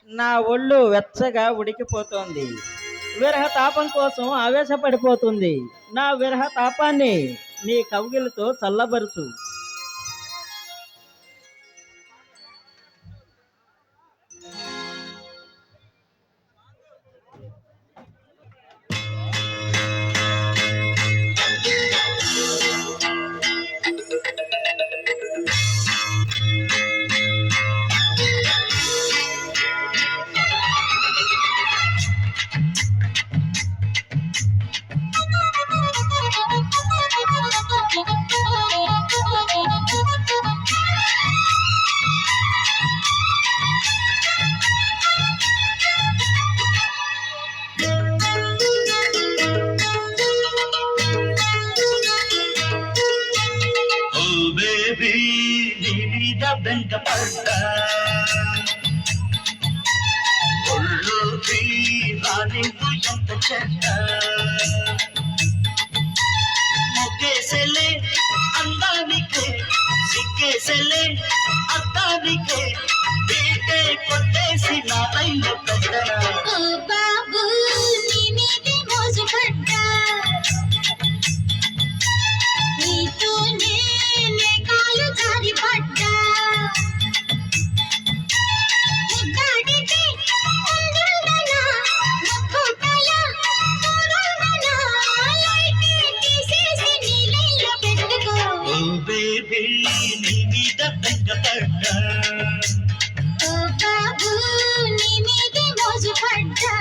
నా ఒళ్ళు వెచ్చగా ఉడికిపోతోంది. విరహ తాపం కోసం ఆవేశపడిపోతుంది. నా విరహ తాపాన్ని నీ కౌగిలితో చల్లబరుచు. బేబీ నీ మీద వెంటపడ్డా ఒళ్ళుకి రానింపు ఎంత చెడ్డ మొక్కేసెలే అందానికే సిక్కేసెలే అద్దానికే బీటే కొట్టేసి నా లైన్లో పెట్టరా బాబు నీ మీదే మోజు పడ్డా నీతోనే నే కాలు జారి పడ్డా ముద్దాడితే ముందుండనా ముక్కుతల దూరుండనా లైటే తీసేసి నీ లైన్లో పెట్టుకో ఓ బేబీ నీ మీద వెంటపడ్డా ఓ బాబు నీ మీదే మోజు పడ్డా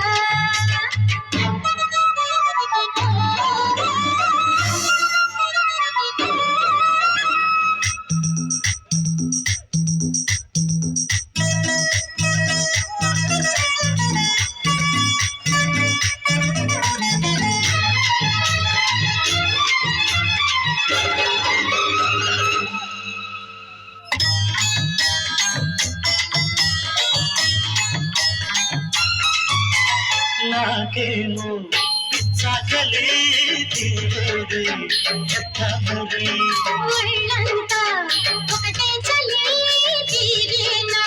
నాకేమో పిచ్చాకలే తీరే ఎత్తమరి ఒళ్ళంతా ఒకటే చలి తీరేనా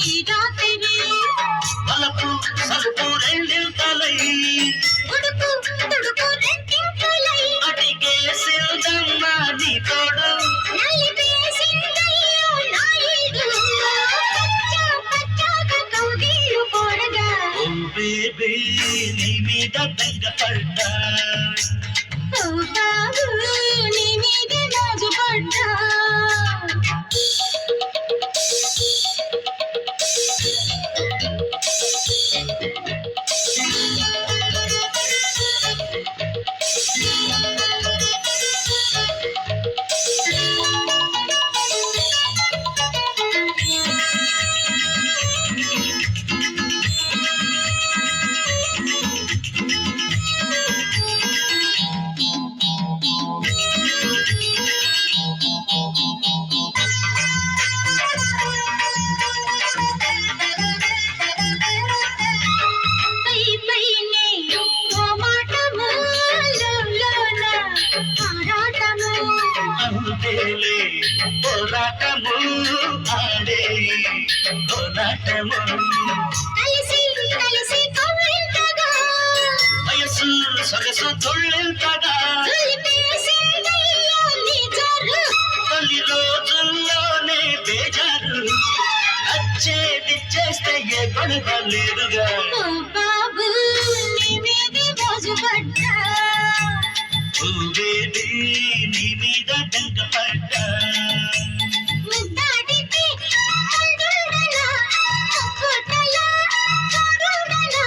ఈ రాత్రి వలపు సలుపు రెండింతలై ఉడుకు తుడుకు రెండింతలై అడిగే సిల్దమ్మా నీ తోడు నలిపేసిందయ్యో నా ఈడు పచ్చ పచ్చగా కౌగిళ్ళు పోడగా ఓ బేబీ నీ మీద వెంటపడ్డా ఓ బాబు నీ మీదే మోజు పడ్డా పై పైనే ఓ మాటము లోలోన ఆరాటము అంతేలే పోరాటము ఆడే పోరాటము కలిసి కలిసి కవ్వింతగా వయసు సొగసు తొళ్ళెంతగా కలిపేసిందయ్యో నీ జోరు తొలి రోజుల్లోనే బేజారు వచ్చేదిచ్చేస్తే ఏ గొడవ లేదుగా ఓ బాబు నీ మీదే మోజు పడ్డా ఓ బేబీ నీ మీద వెంటపడ్డా ముద్దాడితే ముందుండనా ముక్కుతల దూరుండనా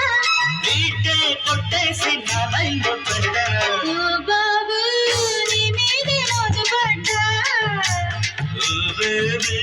బీటే కొట్టేసి నా లైన్లో పెట్టరా ఓ బాబు నీ మీదే మోజు పడ్డా ఓ బేబీ